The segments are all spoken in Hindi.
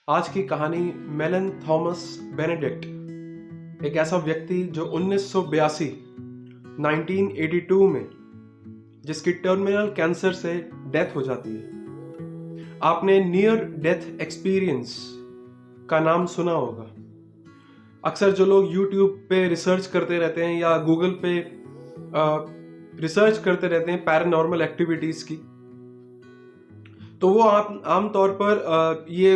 आज की कहानी मेलन थॉमस बेनेडिक्ट, एक ऐसा व्यक्ति जो 1982 1982 में जिसकी टर्मिनल कैंसर से डेथ हो जाती है। आपने नियर डेथ एक्सपीरियंस का नाम सुना होगा। अक्सर जो लोग YouTube पे रिसर्च करते रहते हैं या गूगल पे रिसर्च करते रहते हैं पैरानॉर्मल एक्टिविटीज़ की, तो वो आमतौर पर ये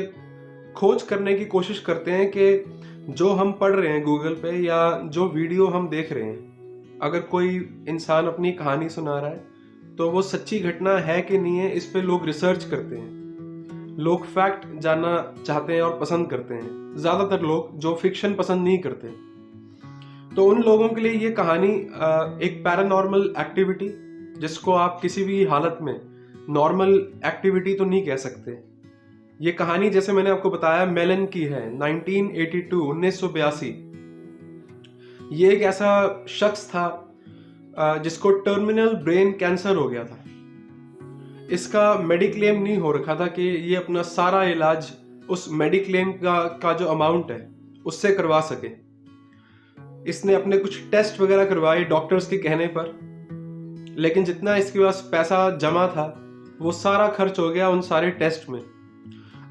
खोज करने की कोशिश करते हैं कि जो हम पढ़ रहे हैं गूगल पे या जो वीडियो हम देख रहे हैं, अगर कोई इंसान अपनी कहानी सुना रहा है तो वो सच्ची घटना है कि नहीं है, इस पे लोग रिसर्च करते हैं। लोग फैक्ट जानना चाहते हैं और पसंद करते हैं। ज़्यादातर लोग जो फिक्शन पसंद नहीं करते, तो उन लोगों के लिए ये कहानी एक पैरानॉर्मल एक्टिविटी, जिसको आप किसी भी हालत में नॉर्मल एक्टिविटी तो नहीं कह सकते। ये कहानी जैसे मैंने आपको बताया मेलन की है। 1982 ये एक ऐसा शख्स था जिसको टर्मिनल ब्रेन कैंसर हो गया था। इसका मेडिक्लेम नहीं हो रखा था कि ये अपना सारा इलाज उस मेडिक्लेम का जो अमाउंट है उससे करवा सके। इसने अपने कुछ टेस्ट वगैरह करवाए डॉक्टर्स के कहने पर, लेकिन जितना इसके पास पैसा जमा था वो सारा खर्च हो गया उन सारे टेस्ट में।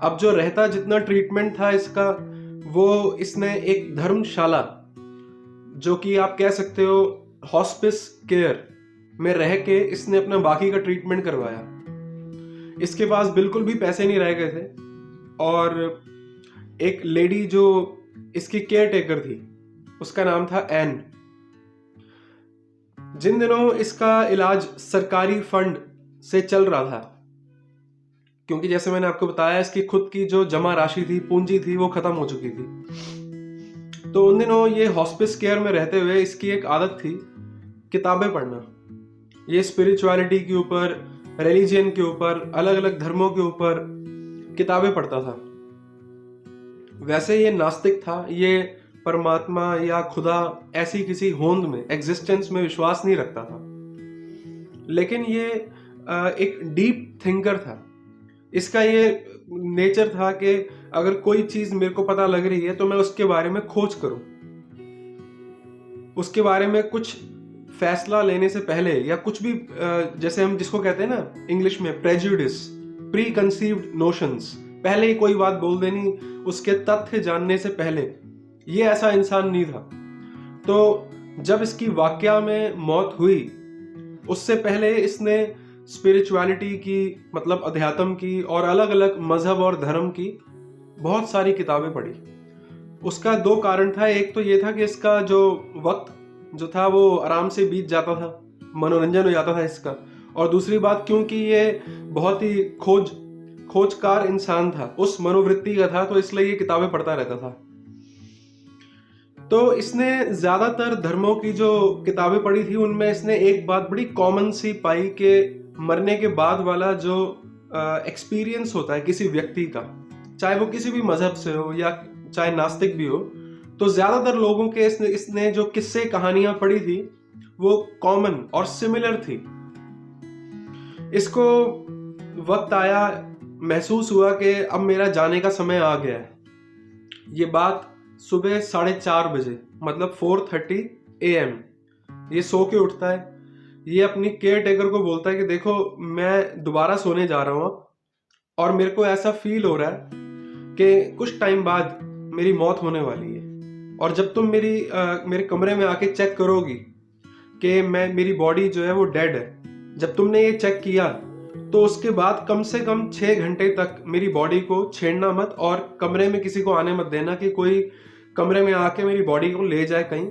अब जो रहता जितना ट्रीटमेंट था इसका, वो इसने एक धर्मशाला, जो कि आप कह सकते हो हॉस्पिस केयर में रह के इसने अपना बाकी का ट्रीटमेंट करवाया। इसके पास बिल्कुल भी पैसे नहीं रह गए थे, और एक लेडी जो इसकी केयर टेकर थी उसका नाम था एन। जिन दिनों इसका इलाज सरकारी फंड से चल रहा था, क्योंकि जैसे मैंने आपको बताया इसकी खुद की जो जमा राशि थी, पूंजी थी, वो खत्म हो चुकी थी, तो उन दिनों ये हॉस्पिस केयर में रहते हुए इसकी एक आदत थी किताबें पढ़ना। ये स्पिरिचुअलिटी के ऊपर, रिलीजन के ऊपर, अलग अलग धर्मों के ऊपर किताबें पढ़ता था। वैसे ये नास्तिक था, ये परमात्मा या खुदा ऐसी किसी होंद में, एग्जिस्टेंस में विश्वास नहीं रखता था, लेकिन ये एक डीप थिंकर था। इसका ये नेचर था कि अगर कोई चीज मेरे को पता लग रही है तो मैं उसके बारे में खोज करूं, उसके बारे में कुछ फैसला लेने से पहले, या कुछ भी जैसे हम जिसको कहते हैं ना इंग्लिश में प्रेजुडिस, प्री कंसीव्ड नोशंस, पहले ही कोई बात बोल देनी उसके तथ्य जानने से पहले, ये ऐसा इंसान नहीं था। तो जब इसकी वाकया में मौत हुई उससे पहले इसने स्पिरिचुअलिटी की, मतलब अध्यात्म की, और अलग अलग मजहब और धर्म की बहुत सारी किताबें पढ़ी। उसका दो कारण था। एक तो ये था कि इसका जो वक्त जो था वो आराम से बीत जाता था, मनोरंजन हो जाता था इसका, और दूसरी बात क्योंकि ये बहुत ही खोजकार इंसान था, उस मनोवृत्ति का था, तो इसलिए ये किताबें पढ़ता रहता था। तो इसने ज्यादातर धर्मों की जो किताबें पढ़ी थी उनमें इसने एक बात बड़ी कॉमन सी पाई कि मरने के बाद वाला जो एक्सपीरियंस होता है किसी व्यक्ति का, चाहे वो किसी भी मजहब से हो या चाहे नास्तिक भी हो, तो ज्यादातर लोगों के इसने जो किस्से कहानियां पढ़ी थी वो कॉमन और सिमिलर थी। इसको वक्त आया, महसूस हुआ कि अब मेरा जाने का समय आ गया है। ये बात सुबह 4:30 बजे, मतलब 4:30 AM, ये सो के उठता है। ये अपनी केयर टेकर को बोलता है कि देखो मैं दोबारा सोने जा रहा हूँ और मेरे को ऐसा फील हो रहा है कि कुछ टाइम बाद मेरी मौत होने वाली है, और जब तुम मेरे कमरे में आके चेक करोगी कि मेरी बॉडी जो है वो डेड है, जब तुमने ये चेक किया तो उसके बाद कम से कम 6 घंटे तक मेरी बॉडी को छेड़ना मत, और कमरे में किसी को आने मत देना कि कोई कमरे में आके मेरी बॉडी को ले जाए कहीं,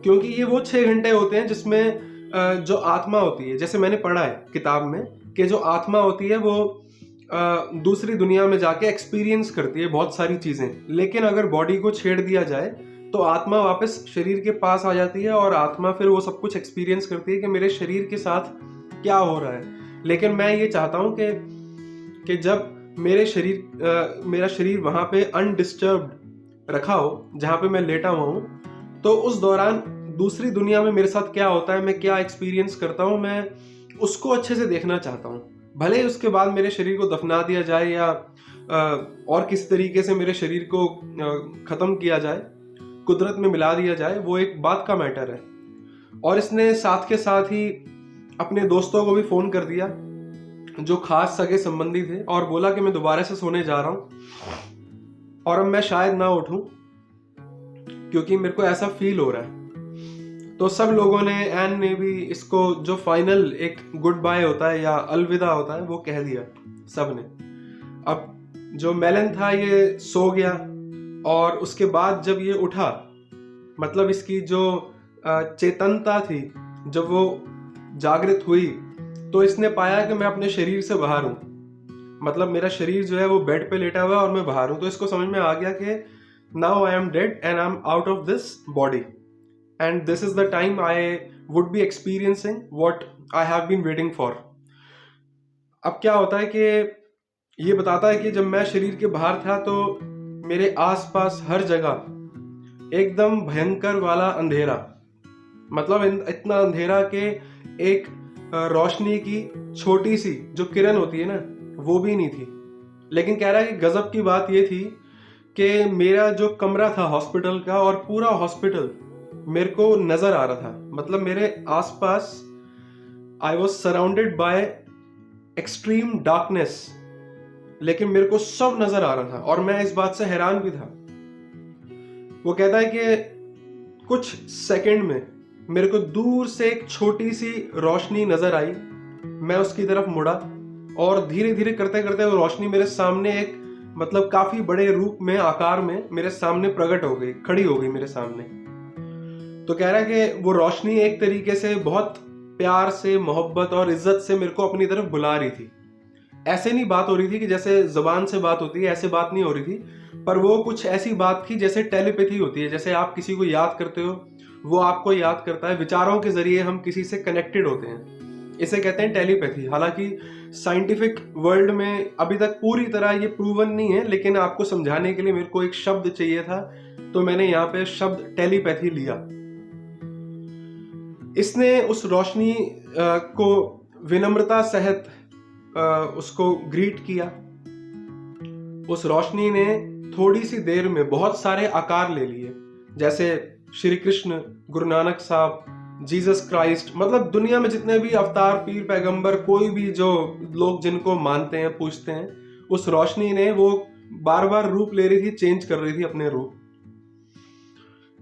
क्योंकि ये वो 6 घंटे होते हैं जिसमें जो आत्मा होती है, जैसे मैंने पढ़ा है किताब में कि जो आत्मा होती है वो दूसरी दुनिया में जाके एक्सपीरियंस करती है बहुत सारी चीजें, लेकिन अगर बॉडी को छेड़ दिया जाए तो आत्मा वापस शरीर के पास आ जाती है, और आत्मा फिर वो सब कुछ एक्सपीरियंस करती है कि मेरे शरीर के साथ क्या हो रहा है। लेकिन मैं ये चाहता हूँ कि जब मेरा शरीर वहां पे अनडिस्टर्ब्ड रखा हो, जहां पे मैं लेटा हुआ हूँ, तो उस दौरान दूसरी दुनिया में मेरे साथ क्या होता है, मैं क्या एक्सपीरियंस करता हूँ, मैं उसको अच्छे से देखना चाहता हूँ। भले ही उसके बाद मेरे शरीर को दफना दिया जाए या और किस तरीके से मेरे शरीर को ख़त्म किया जाए, कुदरत में मिला दिया जाए, वो एक बात का मैटर है। और इसने साथ के साथ ही अपने दोस्तों को भी फ़ोन कर दिया जो खास सगे संबंधी थे, और बोला कि मैं दोबारा से सोने जा रहा हूँ और अब मैं शायद ना उठूं क्योंकि मेरे को ऐसा फील हो रहा है। तो सब लोगों ने, एन ने भी इसको जो फाइनल एक गुड बाय होता है या अलविदा होता है वो कह दिया सब ने। अब जो मेलन था ये सो गया, और उसके बाद जब ये उठा, मतलब इसकी जो चेतनता थी, जब वो जागृत हुई, तो इसने पाया कि मैं अपने शरीर से बाहर हूँ। मतलब मेरा शरीर जो है वो बेड पे लेटा हुआ है और मैं बाहर हूँ। तो इसको समझ में आ गया कि now I am dead and I am out of this body and this is the time I would be experiencing what I have been waiting for. अब क्या होता है कि ये बताता है कि जब मैं शरीर के बाहर था तो मेरे आसपास हर जगह एकदम भयंकर वाला अंधेरा, मतलब इतना अंधेरा कि एक रोशनी की छोटी सी जो किरण होती है ना, वो भी नहीं थी। लेकिन कह रहा है कि गजब की बात ये थी कि मेरा जो कमरा था हॉस्पिटल का, और पूरा हॉस्पिटल मेरे को नजर आ रहा था। मतलब मेरे आसपास I was surrounded by extreme darkness, लेकिन मेरे को सब नजर आ रहा था और मैं इस बात से हैरान भी था। वो कहता है कि कुछ सेकंड में मेरे को दूर से एक छोटी सी रोशनी नजर आई। मैं उसकी तरफ मुड़ा और धीरे धीरे करते करते वो रोशनी मेरे सामने एक, मतलब काफी बड़े रूप में, आकार में मेरे सामने प्रकट हो गई, खड़ी हो गई मेरे सामने। तो कह रहा है कि वो रोशनी एक तरीके से बहुत प्यार से, मोहब्बत और इज्जत से मेरे को अपनी तरफ बुला रही थी। ऐसे नहीं बात हो रही थी कि जैसे जुबान से बात होती है, ऐसे बात नहीं हो रही थी, पर वो कुछ ऐसी बात थी जैसे टेलीपैथी होती है। जैसे आप किसी को याद करते हो, वो आपको याद करता है, विचारों के जरिए हम किसी से कनेक्टेड होते हैं, इसे कहते हैं टेलीपैथी। हालांकि साइंटिफिक वर्ल्ड में अभी तक पूरी तरह ये प्रूवन नहीं है, लेकिन आपको समझाने के लिए मेरे को एक शब्द चाहिए था, तो मैंने यहाँ पे शब्द टेलीपैथी लिया। इसने उस रोशनी को विनम्रता सहित उसको ग्रीट किया। उस रोशनी ने थोड़ी सी देर में बहुत सारे आकार ले लिए, जैसे श्री कृष्ण, गुरु नानक साहब, जीसस क्राइस्ट, मतलब दुनिया में जितने भी अवतार, पीर, पैगंबर, कोई भी जो लोग जिनको मानते हैं, पूछते हैं, उस रोशनी ने वो बार बार रूप ले रही थी, चेंज कर रही थी अपने रूप।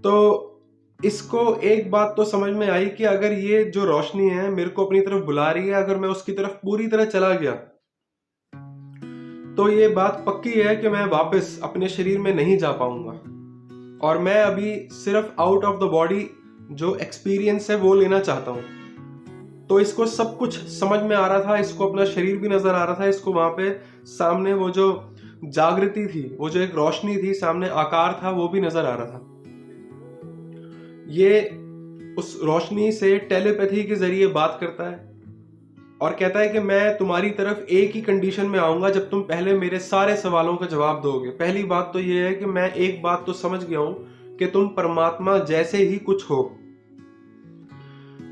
तो इसको एक बात तो समझ में आई कि अगर ये जो रोशनी है मेरे को अपनी तरफ बुला रही है, अगर मैं उसकी तरफ पूरी तरह चला गया तो ये बात पक्की है कि मैं वापस अपने शरीर में नहीं जा पाऊंगा, और मैं अभी सिर्फ आउट ऑफ द बॉडी जो एक्सपीरियंस है वो लेना चाहता हूं। तो इसको सब कुछ समझ में आ रहा था, इसको अपना शरीर भी नजर आ रहा था, इसको वहां पे सामने वो जो जागृति थी, वो जो एक रोशनी थी सामने, आकार था, वो भी नजर आ रहा था। ये उस रोशनी से टेलीपैथी के जरिए बात करता है और कहता है कि मैं तुम्हारी तरफ एक ही कंडीशन में आऊंगा जब तुम पहले मेरे सारे सवालों का जवाब दोगे। पहली बात तो ये है कि मैं एक बात तो समझ गया हूं कि तुम परमात्मा जैसे ही कुछ हो,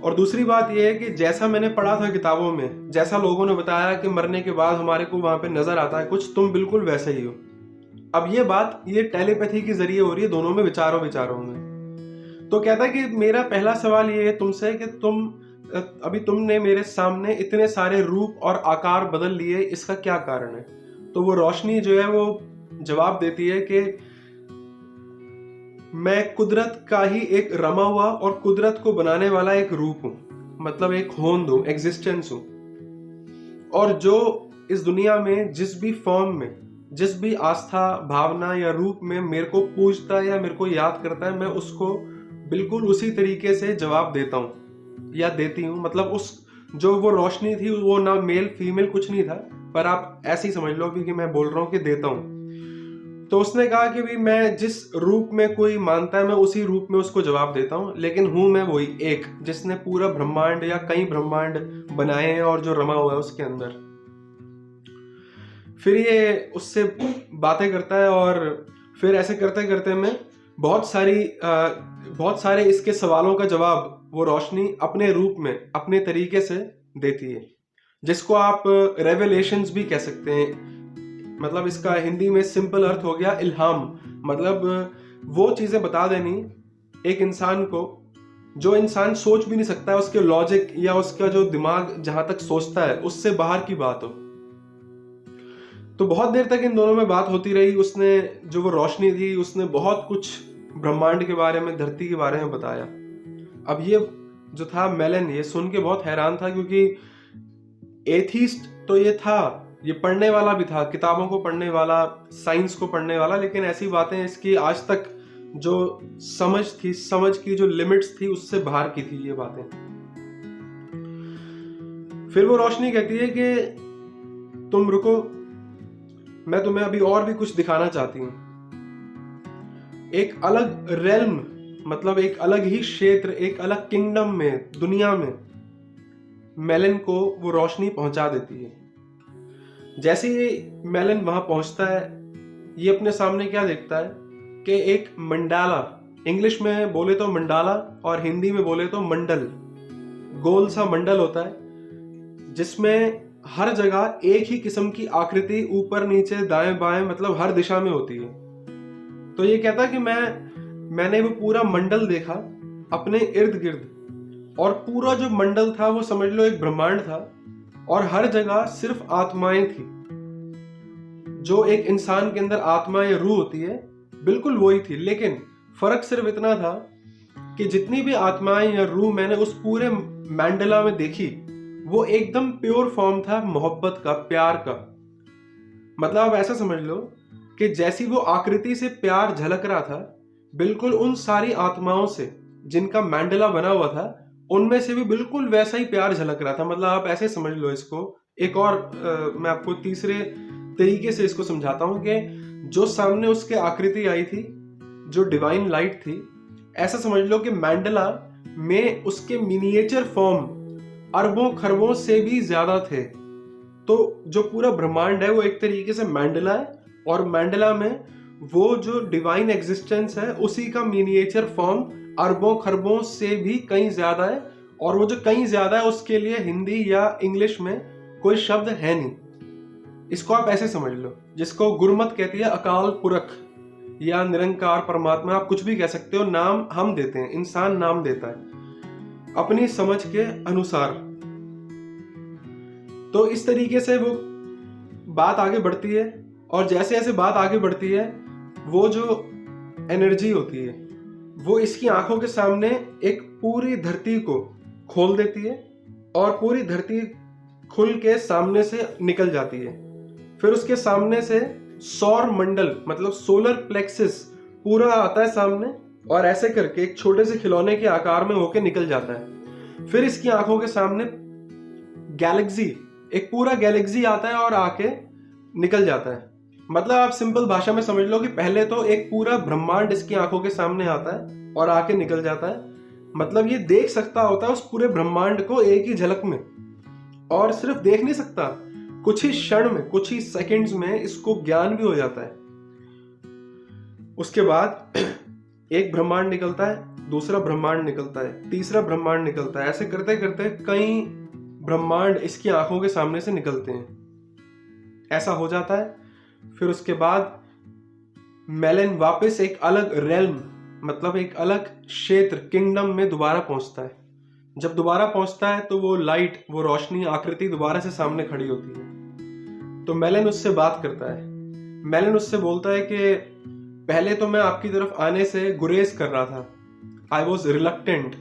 और दूसरी बात यह है कि जैसा मैंने पढ़ा था किताबों में, जैसा लोगों ने बताया कि मरने के बाद हमारे को वहां पे नजर आता है कुछ, तुम बिल्कुल वैसे ही हो। अब ये बात ये टेलीपैथी के जरिए हो रही है, दोनों में विचारों में। तो कहता है कि मेरा पहला सवाल ये है तुमसे कि अभी तुमने मेरे सामने इतने सारे रूप और आकार बदल लिए, इसका क्या कारण है? तो वो रोशनी जो है वो जवाब देती है कि मैं कुदरत का ही एक रमा हुआ और कुदरत को बनाने वाला एक रूप हूं, मतलब एक होंद हूं, एग्जिस्टेंस हूं। और जो इस दुनिया में जिस भी फॉर्म में, जिस भी आस्था, भावना या रूप में मेरे को पूजता है या मेरे को याद करता है, मैं उसको बिल्कुल उसी तरीके से जवाब देता हूं या देती हूं। मतलब उस जो वो रोशनी थी वो ना मेल फीमेल कुछ नहीं था, पर आप ऐसे ही समझ लो कि मैं बोल रहा हूं कि देता हूं। तो उसने कहा कि भी मैं जिस रूप में कोई मानता है मैं उसी रूप में उसको जवाब देता हूं, लेकिन हूं मैं वही एक जिसने पूरा ब्रह्मांड या कई ब्रह्मांड बनाए हैं और जो रमा हुआ है उसके अंदर। फिर ये उससे बातें करता है और फिर ऐसे करते करते में बहुत सारे इसके सवालों का जवाब वो रोशनी अपने रूप में, अपने तरीके से देती है, जिसको आप रेवलेशंस भी कह सकते हैं। मतलब इसका हिंदी में सिंपल अर्थ हो गया इल्हाम। मतलब वो चीजें बता देनी एक इंसान को जो इंसान सोच भी नहीं सकता है, उसके लॉजिक या उसका जो दिमाग जहां तक सोचता है उससे बाहर की बात हो। तो बहुत देर तक इन दोनों में बात होती रही। उसने जो वो रोशनी थी उसने बहुत कुछ ब्रह्मांड के बारे में, धरती के बारे में बताया। अब ये जो था मेलन, ये सुन के बहुत हैरान था, क्योंकि एथीस्ट तो ये था, ये पढ़ने वाला भी था, किताबों को पढ़ने वाला, साइंस को पढ़ने वाला, लेकिन ऐसी बातें इसकी आज तक जो समझ थी, समझ की जो लिमिट्स थी उससे बाहर की थी ये बातें। फिर वो रोशनी कहती है कि तुम रुको, मैं तुम्हें अभी और भी कुछ दिखाना चाहती हूँ। एक अलग रेल्म, मतलब एक अलग ही क्षेत्र, एक अलग किंगडम में, दुनिया में मेलन को वो रोशनी पहुंचा देती है। जैसे ही मेलन वहां पहुंचता है, ये अपने सामने क्या देखता है कि एक मंडाला, इंग्लिश में बोले तो मंडाला और हिंदी में बोले तो मंडल, गोल सा मंडल होता है जिसमें हर जगह एक ही किस्म की आकृति ऊपर नीचे दाएं बाएं, मतलब हर दिशा में होती है। तो ये कहता है कि मैंने वो पूरा मंडल देखा अपने इर्द गिर्द, और पूरा जो मंडल था वो समझ लो एक ब्रह्मांड था, और हर जगह सिर्फ आत्माएं थी। जो एक इंसान के अंदर आत्मा या रूह होती है बिल्कुल वही थी, लेकिन फर्क सिर्फ इतना था कि जितनी भी आत्माएं या रूह मैंने उस पूरे मंडला में देखी वो एकदम प्योर फॉर्म था मोहब्बत का, प्यार का। मतलब आप ऐसा समझ लो कि जैसी वो आकृति से प्यार झलक रहा था, बिल्कुल उन सारी आत्माओं से जिनका मंडला बना हुआ था उनमें से भी बिल्कुल वैसा ही प्यार झलक रहा था। मतलब आप ऐसे समझ लो इसको। एक और मैं आपको तीसरे तरीके से इसको समझाता हूं कि जो सामने उसके आकृति आई थी, जो डिवाइन लाइट थी, ऐसा समझ लो कि मंडला में उसके मिनिएचर फॉर्म अरबों खरबों से भी ज्यादा थे। तो जो पूरा ब्रह्मांड है वो एक तरीके से मंडला है, और मंडला में वो जो डिवाइन एग्जिस्टेंस है उसी का मिनिएचर फॉर्म अरबों खरबों से भी कहीं ज्यादा है। और वो जो कहीं ज्यादा है उसके लिए हिंदी या इंग्लिश में कोई शब्द है नहीं। इसको आप ऐसे समझ लो, जिसको गुरमत कहती है अकाल पुरख या निरंकार परमात्मा, आप कुछ भी कह सकते हो। नाम हम देते हैं, इंसान नाम देता है अपनी समझ के अनुसार। तो इस तरीके से वो बात आगे बढ़ती है, और जैसे जैसे बात आगे बढ़ती है वो जो एनर्जी होती है वो इसकी आंखों के सामने एक पूरी धरती को खोल देती है, और पूरी धरती खुल के सामने से निकल जाती है। फिर उसके सामने से सौर मंडल, मतलब सोलर प्लेक्सिस पूरा आता है सामने, और ऐसे करके एक छोटे से खिलौने के आकार में होके निकल जाता है। फिर इसकी आंखों के सामने गैलेक्सी, एक पूरा गैलेक्सी आता है और आके निकल जाता है। मतलब आप सिंपल भाषा में समझ लो कि पहले तो एक पूरा ब्रह्मांड इसकी आंखों के सामने आता है और आके निकल जाता है। मतलब ये देख सकता होता है उस पूरे ब्रह्मांड को एक ही झलक में, और सिर्फ देख नहीं सकता, कुछ ही क्षण में, कुछ ही सेकंड्स में इसको ज्ञान भी हो जाता है। उसके बाद एक ब्रह्मांड निकलता है, दूसरा ब्रह्मांड निकलता है, तीसरा ब्रह्मांड निकलता है। ऐसे करते करते कई ब्रह्मांड इसकी आंखों के सामने से निकलते हैं। ऐसा हो जाता है। फिर उसके बाद मेलन वापस एक अलग रेल्म, मतलब एक अलग क्षेत्र, किंगडम में दोबारा पहुंचता है। जब दोबारा पहुंचता है तो वो लाइट, वो रोशनी, आकृति दोबारा से सामने खड़ी होती है। तो मेलन उससे बात करता है। मेलन उससे बोलता है कि पहले तो मैं आपकी तरफ आने से गुरेज कर रहा था, आई वॉज रिलक्टेंट,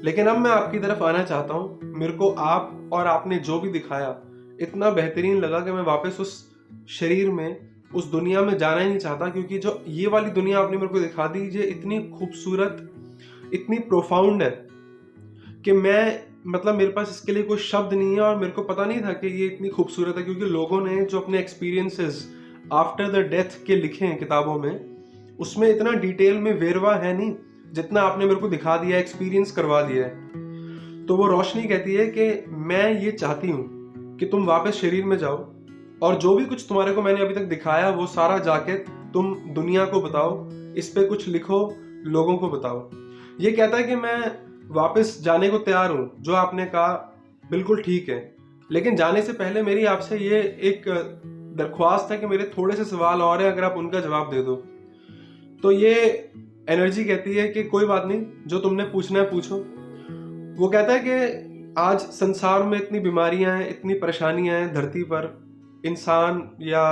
लेकिन अब मैं आपकी तरफ आना चाहता हूँ। मेरे को आप और आपने जो भी दिखाया इतना बेहतरीन लगा कि मैं वापस उस शरीर में, उस दुनिया में जाना ही नहीं चाहता, क्योंकि जो ये वाली दुनिया आपने मेरे को दिखा दी, ये इतनी खूबसूरत, इतनी प्रोफाउंड है कि मैं, मतलब मेरे पास इसके लिए कोई शब्द नहीं है। और मेरे को पता नहीं था कि ये इतनी खूबसूरत है, क्योंकि लोगों ने जो अपने एक्सपीरियंसेस आफ्टर द डेथ के लिखे हैं किताबों में, उसमें इतना डिटेल में वेरवा है नहीं जितना आपने मेरे को दिखा दिया, एक्सपीरियंस करवा दिया है। तो वो रोशनी कहती है कि मैं ये चाहती हूँ कि तुम वापस शरीर में जाओ, और जो भी कुछ तुम्हारे को मैंने अभी तक दिखाया वो सारा जाके तुम दुनिया को बताओ, इस पे कुछ लिखो, लोगों को बताओ। ये कहता है कि मैं वापस जाने को तैयार हूँ, जो आपने कहा बिल्कुल ठीक है, लेकिन जाने से पहले मेरी आपसे ये एक दरख्वास्त है कि मेरे थोड़े से सवाल और हैं, अगर आप उनका जवाब दे दो। तो ये एनर्जी कहती है कि कोई बात नहीं, जो तुमने पूछना है पूछो। वो कहता है कि आज संसार में इतनी बीमारियां हैं, इतनी परेशानियां हैं धरती पर, इंसान या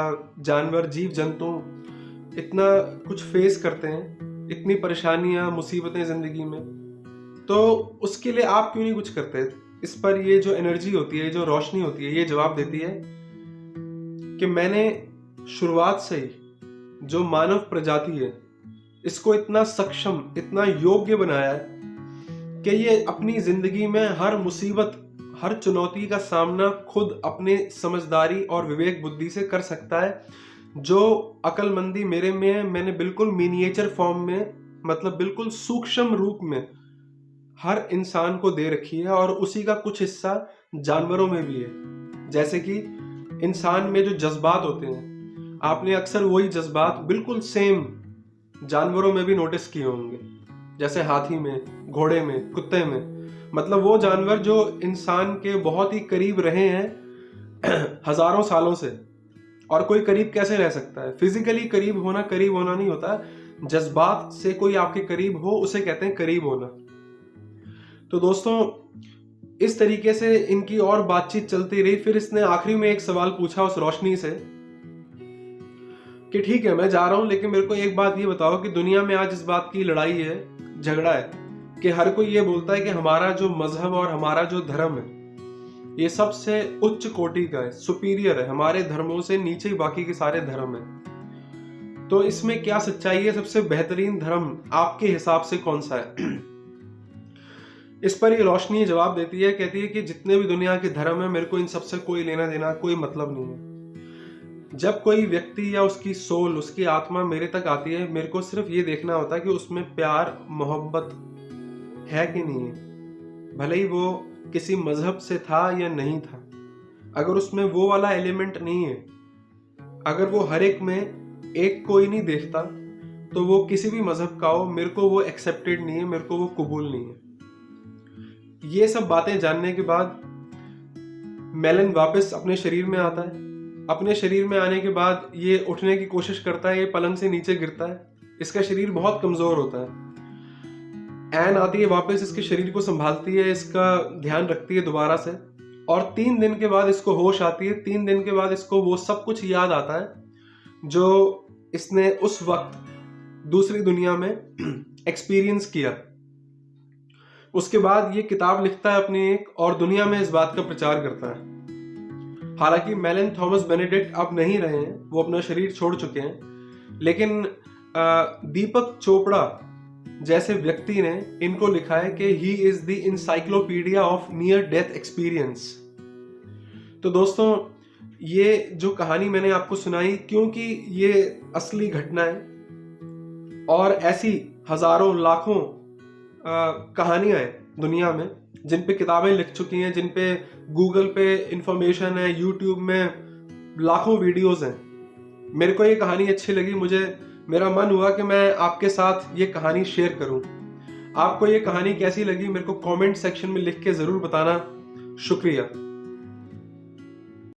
जानवर, जीव जंतु इतना कुछ फेस करते हैं, इतनी परेशानियां, मुसीबतें जिंदगी में, तो उसके लिए आप क्यों नहीं कुछ करते? इस पर ये जो एनर्जी होती है, जो रोशनी होती है, ये जवाब देती है कि मैंने शुरुआत से ही जो मानव प्रजाति है इसको इतना सक्षम, इतना योग्य बनाया है कि ये अपनी जिंदगी में हर मुसीबत, हर चुनौती का सामना खुद अपने समझदारी और विवेक बुद्धि से कर सकता है। जो अक्लमंदी मेरे में है, मैंने बिल्कुल मिनिएचर फॉर्म में, मतलब बिल्कुल सूक्ष्म रूप में हर इंसान को दे रखी है, और उसी का कुछ हिस्सा जानवरों में भी है। जैसे कि इंसान में जो जज्बात होते हैं, आपने अक्सर वही जज्बात बिल्कुल सेम जानवरों में भी नोटिस किए होंगे, जैसे हाथी में, घोड़े में, कुत्ते में। मतलब वो जानवर जो इंसान के बहुत ही करीब रहे हैं हजारों सालों से। और कोई करीब कैसे रह सकता है? फिजिकली करीब होना नहीं होता, जज्बात से कोई आपके करीब हो उसे कहते हैं करीब होना। तो दोस्तों, इस तरीके से इनकी और बातचीत चलती रही। फिर इसने आखिरी में एक सवाल पूछा उस रोशनी से कि ठीक है, मैं जा रहा हूं, लेकिन मेरे को एक बात ये बताओ कि दुनिया में आज इस बात की लड़ाई है, झगड़ा है कि हर कोई ये बोलता है कि हमारा जो मजहब और हमारा जो धर्म है ये सबसे उच्च कोटि का है, सुपीरियर है, हमारे धर्मों से नीचे ही बाकी के सारे धर्म है। तो इसमें क्या सच्चाई है? सबसे बेहतरीन धर्म आपके हिसाब से कौन सा है? इस पर ये रोशनी जवाब देती है, कहती है कि जितने भी दुनिया के धर्म है, मेरे को इन सबसे कोई लेना देना, कोई मतलब नहीं है। जब कोई व्यक्ति या उसकी सोल, उसकी आत्मा मेरे तक आती है, मेरे को सिर्फ ये देखना होता है कि उसमें प्यार, मोहब्बत है कि नहीं है। भले ही वो किसी मजहब से था या नहीं था, अगर उसमें वो वाला एलिमेंट नहीं है, अगर वो हर एक में एक कोई नहीं देखता, तो वो किसी भी मजहब का हो, मेरे को वो एक्सेप्टेड नहीं है, मेरे को वो कबूल नहीं है। ये सब बातें जानने के बाद मेलन वापस अपने शरीर में आता है। अपने शरीर में आने के बाद ये उठने की कोशिश करता है, ये पलंग से नीचे गिरता है। इसका शरीर बहुत कमजोर होता है। एन आती है वापस, इसके शरीर को संभालती है, इसका ध्यान रखती है दोबारा से, और 3 दिन के बाद इसको होश आती है। 3 दिन के बाद इसको वो सब कुछ याद आता है जो इसने उस वक्त दूसरी दुनिया में एक्सपीरियंस किया। उसके बाद ये किताब लिखता है अपनी एक, और दुनिया में इस बात का प्रचार करता है। हालांकि मेलन थॉमस बेनेडिक्ट अब नहीं रहे हैं, वो अपना शरीर छोड़ चुके हैं, लेकिन दीपक चोपड़ा जैसे व्यक्ति ने इनको लिखा है कि he is the encyclopedia of near death experience. तो दोस्तों, ये जो कहानी मैंने आपको सुनाई, क्योंकि ये असली घटना है, और ऐसी हजारों लाखों कहानियां हैं दुनिया में जिन पे किताबें लिख चुकी हैं, जिन पे गूगल पे इंफॉर्मेशन है, यूट्यूब में लाखों वीडियोस हैं। मेरे को ये कहानी अच्छी लगी, मेरा मन हुआ कि मैं आपके साथ ये कहानी शेयर करूं। आपको ये कहानी कैसी लगी मेरे को कमेंट सेक्शन में लिख के जरूर बताना। शुक्रिया।